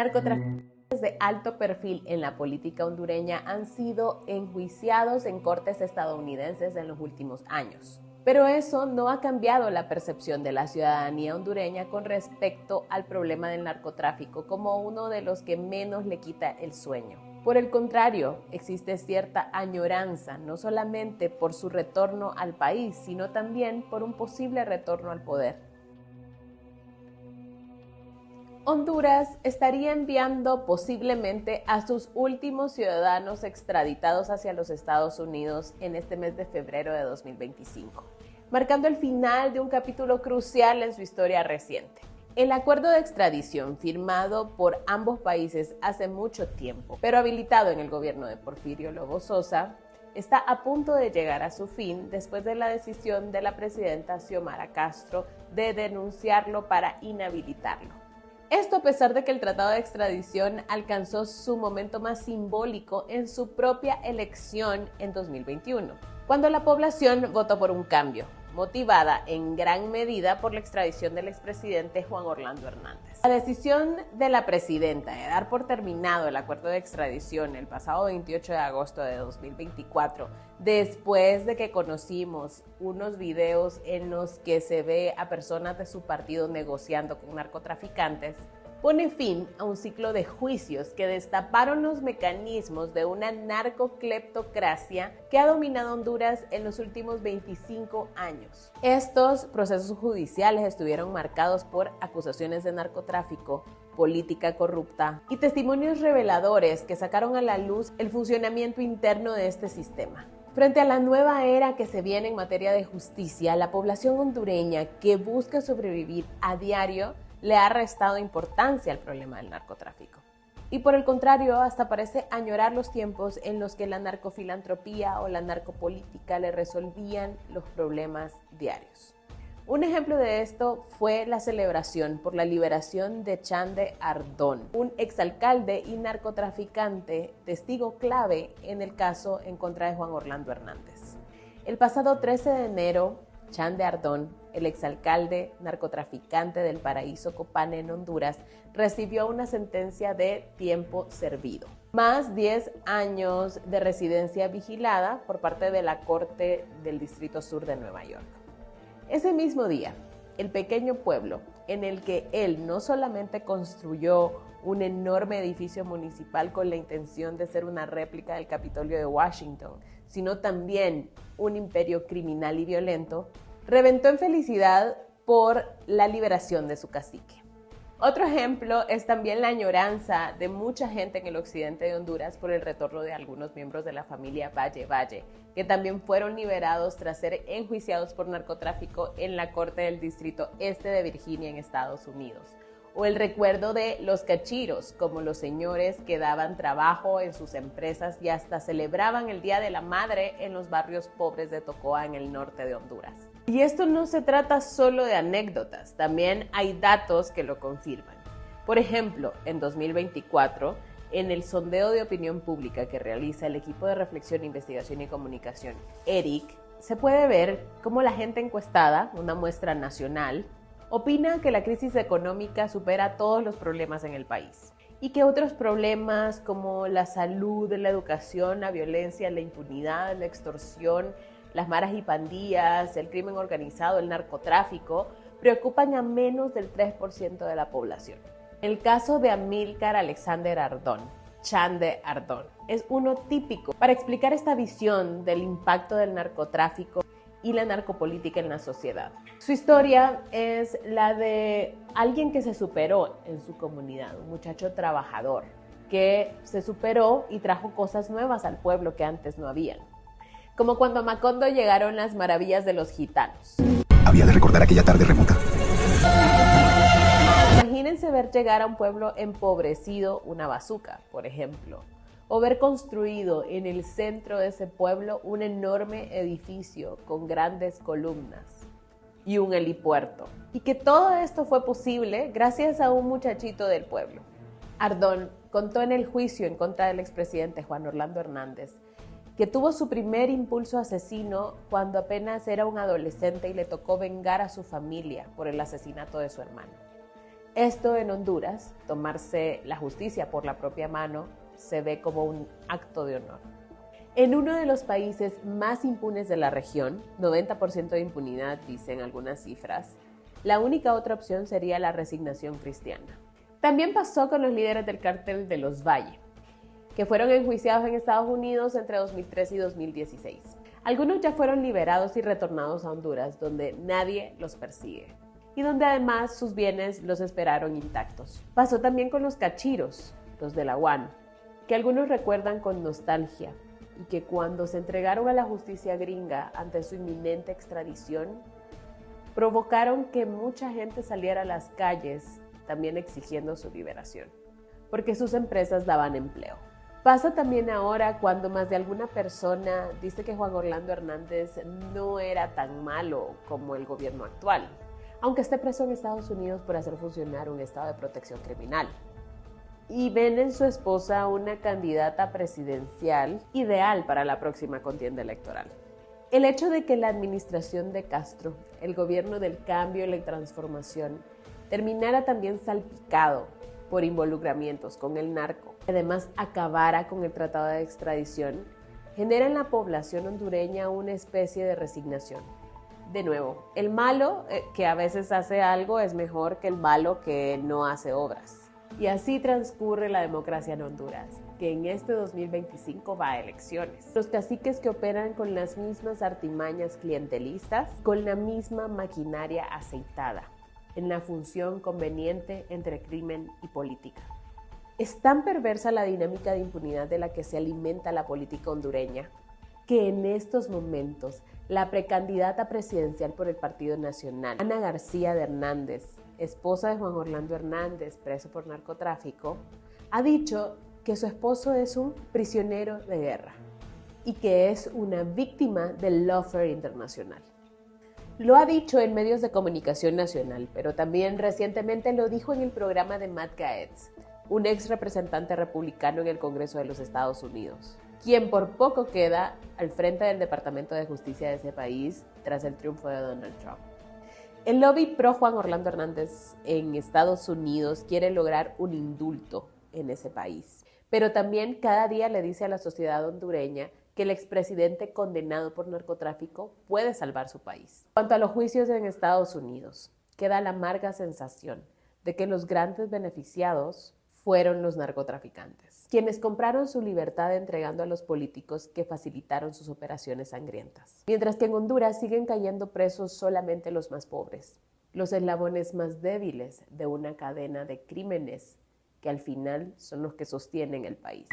Narcotraficantes de alto perfil en la política hondureña han sido enjuiciados en cortes estadounidenses en los últimos años. Pero eso no ha cambiado la percepción de la ciudadanía hondureña con respecto al problema del narcotráfico como uno de los que menos le quita el sueño. Por el contrario, existe cierta añoranza, no solamente por su retorno al país, sino también por un posible retorno al poder. Honduras estaría enviando posiblemente a sus últimos ciudadanos extraditados hacia los Estados Unidos en este mes de febrero de 2025, marcando el final de un capítulo crucial en su historia reciente. El acuerdo de extradición firmado por ambos países hace mucho tiempo, pero habilitado en el gobierno de Porfirio Lobo Sosa, está a punto de llegar a su fin después de la decisión de la presidenta Xiomara Castro de denunciarlo para inhabilitarlo. Esto a pesar de que el tratado de extradición alcanzó su momento más simbólico en su propia elección en 2021, cuando la población votó por un cambio, motivada en gran medida por la extradición del expresidente Juan Orlando Hernández. La decisión de la presidenta de dar por terminado el acuerdo de extradición el pasado 28 de agosto de 2024, después de que conocimos unos videos en los que se ve a personas de su partido negociando con narcotraficantes, pone fin a un ciclo de juicios que destaparon los mecanismos de una narcocleptocracia que ha dominado Honduras en los últimos 25 años. Estos procesos judiciales estuvieron marcados por acusaciones de narcotráfico, política corrupta y testimonios reveladores que sacaron a la luz el funcionamiento interno de este sistema. Frente a la nueva era que se viene en materia de justicia, la población hondureña que busca sobrevivir a diario le ha restado importancia al problema del narcotráfico. Y por el contrario, hasta parece añorar los tiempos en los que la narcofilantropía o la narcopolítica le resolvían los problemas diarios. Un ejemplo de esto fue la celebración por la liberación de Chande Ardón, un exalcalde y narcotraficante, testigo clave en el caso en contra de Juan Orlando Hernández. El pasado 13 de enero, Chande Ardón, el exalcalde narcotraficante del Paraíso Copán en Honduras, recibió una sentencia de tiempo servido, más 10 años de residencia vigilada por parte de la Corte del Distrito Sur de Nueva York. Ese mismo día, el pequeño pueblo en el que él no solamente construyó un enorme edificio municipal con la intención de ser una réplica del Capitolio de Washington, sino también un imperio criminal y violento, reventó en felicidad por la liberación de su cacique. Otro ejemplo es también la añoranza de mucha gente en el occidente de Honduras por el retorno de algunos miembros de la familia Valle, que también fueron liberados tras ser enjuiciados por narcotráfico en la Corte del Distrito Este de Virginia en Estados Unidos. O el recuerdo de los cachiros, como los señores que daban trabajo en sus empresas y hasta celebraban el Día de la Madre en los barrios pobres de Tocoa en el norte de Honduras. Y esto no se trata solo de anécdotas, también hay datos que lo confirman. Por ejemplo, en 2024, en el sondeo de opinión pública que realiza el equipo de reflexión, investigación y comunicación, ERIC, se puede ver cómo la gente encuestada, una muestra nacional, opina que la crisis económica supera todos los problemas en el país y que otros problemas como la salud, la educación, la violencia, la impunidad, la extorsión, las maras y pandillas, el crimen organizado, el narcotráfico, preocupan a menos del 3% de la población. El caso de Amílcar Alexander Ardón, Chande Ardón, es uno típico para explicar esta visión del impacto del narcotráfico y la narcopolítica en la sociedad. Su historia es la de alguien que se superó en su comunidad, un muchacho trabajador que se superó y trajo cosas nuevas al pueblo que antes no habían. Como cuando a Macondo llegaron las maravillas de los gitanos. Había de recordar aquella tarde remota. Imagínense ver llegar a un pueblo empobrecido una bazuca, por ejemplo, o ver construido en el centro de ese pueblo un enorme edificio con grandes columnas y un helipuerto. Y que todo esto fue posible gracias a un muchachito del pueblo. Ardón contó en el juicio en contra del expresidente Juan Orlando Hernández que tuvo su primer impulso asesino cuando apenas era un adolescente y le tocó vengar a su familia por el asesinato de su hermano. Esto en Honduras, tomarse la justicia por la propia mano, se ve como un acto de honor. En uno de los países más impunes de la región, 90% de impunidad, dicen algunas cifras, la única otra opción sería la resignación cristiana. También pasó con los líderes del cártel de los Valle, que fueron enjuiciados en Estados Unidos entre 2003 y 2016. Algunos ya fueron liberados y retornados a Honduras, donde nadie los persigue, y donde además sus bienes los esperaron intactos. Pasó también con los cachiros, los de la UAN, que algunos recuerdan con nostalgia, y que cuando se entregaron a la justicia gringa ante su inminente extradición, provocaron que mucha gente saliera a las calles también exigiendo su liberación, porque sus empresas daban empleo. Pasa también ahora cuando más de alguna persona dice que Juan Orlando Hernández no era tan malo como el gobierno actual, aunque esté preso en Estados Unidos por hacer funcionar un estado de protección criminal. Y ven en su esposa una candidata presidencial ideal para la próxima contienda electoral. El hecho de que la administración de Castro, el gobierno del cambio y la transformación, terminara también salpicado por involucramientos con el narco, además acabara con el tratado de extradición, genera en la población hondureña una especie de resignación. De nuevo, el malo que a veces hace algo es mejor que el malo que no hace obras. Y así transcurre la democracia en Honduras, que en este 2025 va a elecciones. Los caciques que operan con las mismas artimañas clientelistas, con la misma maquinaria aceitada, en la función conveniente entre crimen y política. Es tan perversa la dinámica de impunidad de la que se alimenta la política hondureña, que en estos momentos la precandidata presidencial por el Partido Nacional, Ana García de Hernández, esposa de Juan Orlando Hernández, preso por narcotráfico, ha dicho que su esposo es un prisionero de guerra y que es una víctima del lawfare internacional. Lo ha dicho en medios de comunicación nacional, pero también recientemente lo dijo en el programa de Matt Gaetz, un ex representante republicano en el Congreso de los Estados Unidos, quien por poco queda al frente del Departamento de Justicia de ese país tras el triunfo de Donald Trump. El lobby pro Juan Orlando Hernández en Estados Unidos quiere lograr un indulto en ese país, pero también cada día le dice a la sociedad hondureña que el expresidente condenado por narcotráfico puede salvar su país. En cuanto a los juicios en Estados Unidos, queda la amarga sensación de que los grandes beneficiados fueron los narcotraficantes, quienes compraron su libertad entregando a los políticos que facilitaron sus operaciones sangrientas. Mientras que en Honduras siguen cayendo presos solamente los más pobres, los eslabones más débiles de una cadena de crímenes que al final son los que sostienen el país.